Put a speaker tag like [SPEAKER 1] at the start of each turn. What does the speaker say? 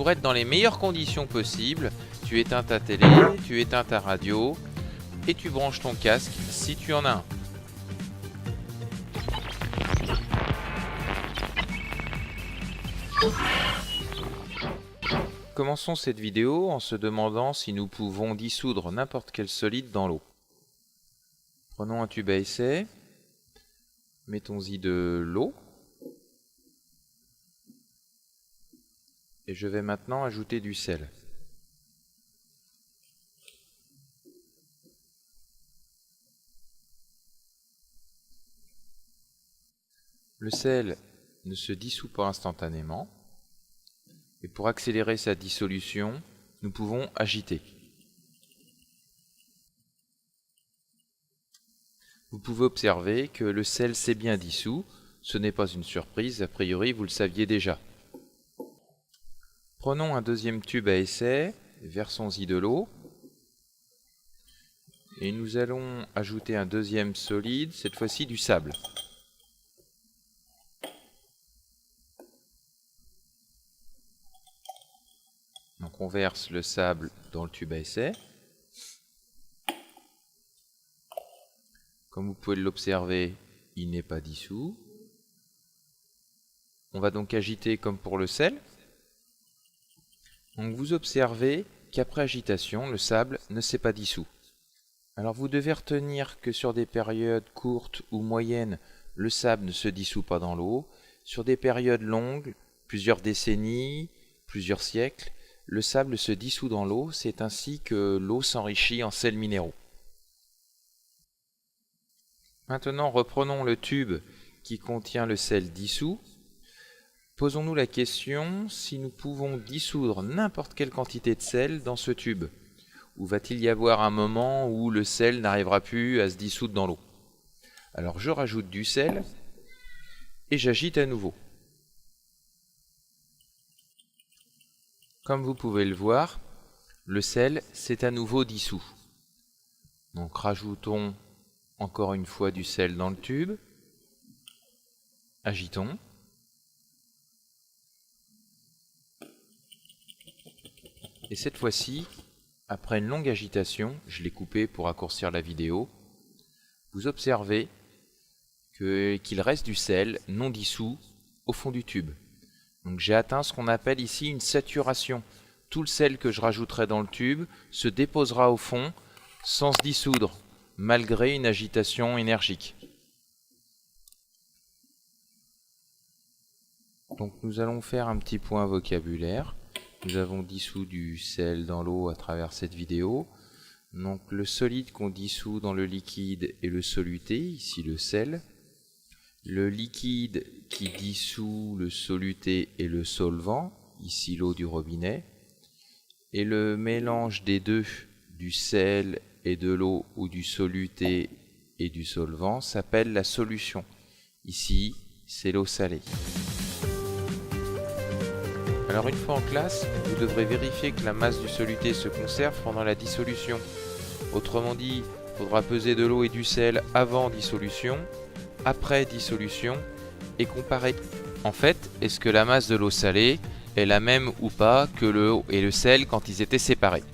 [SPEAKER 1] pour être dans les meilleures conditions possibles, tu éteins ta télé, tu éteins ta radio et tu branches ton casque si tu en as un. Commençons cette vidéo en se demandant si nous pouvons dissoudre n'importe quel solide dans l'eau. Prenons un tube à essai, mettons-y de l'eau, et je vais maintenant ajouter du sel. Le sel ne se dissout pas instantanément, et pour accélérer sa dissolution, nous pouvons agiter. Vous pouvez observer que le sel s'est bien dissous, ce n'est pas une surprise, a priori vous le saviez déjà. Prenons un deuxième tube à essai, versons-y de l'eau, et nous allons ajouter un deuxième solide, cette fois-ci du sable. Donc on verse le sable dans le tube à essai. Comme vous pouvez l'observer, il n'est pas dissous. On va donc agiter comme pour le sel. Donc vous observez qu'après agitation, le sable ne s'est pas dissous. Alors vous devez retenir que sur des périodes courtes ou moyennes, le sable ne se dissout pas dans l'eau. Sur des périodes longues, plusieurs décennies, plusieurs siècles, le sable se dissout dans l'eau, c'est ainsi que l'eau s'enrichit en sels minéraux. Maintenant, reprenons le tube qui contient le sel dissous. Posons-nous la question si nous pouvons dissoudre n'importe quelle quantité de sel dans ce tube. Ou va-t-il y avoir un moment où le sel n'arrivera plus à se dissoudre dans l'eau? Alors je rajoute du sel et j'agite à nouveau. Comme vous pouvez le voir, le sel s'est à nouveau dissous. Donc rajoutons encore une fois du sel dans le tube. Agitons. Et cette fois-ci, après une longue agitation, je l'ai coupé pour raccourcir la vidéo, vous observez qu'il reste du sel non dissous au fond du tube. Donc j'ai atteint ce qu'on appelle ici une saturation. Tout le sel que je rajouterai dans le tube se déposera au fond sans se dissoudre, malgré une agitation énergique. Donc nous allons faire un petit point vocabulaire. Nous avons dissous du sel dans l'eau à travers cette vidéo. Donc le solide qu'on dissout dans le liquide est le soluté, ici le sel. Le liquide qui dissout le soluté est le solvant, ici l'eau du robinet. Et le mélange des deux, du sel et de l'eau ou du soluté et du solvant, s'appelle la solution. Ici, c'est l'eau salée. Alors une fois en classe, vous devrez vérifier que la masse du soluté se conserve pendant la dissolution. Autrement dit, il faudra peser de l'eau et du sel avant dissolution, après dissolution, et comparer. En fait, est-ce que la masse de l'eau salée est la même ou pas que l'eau et le sel quand ils étaient séparés?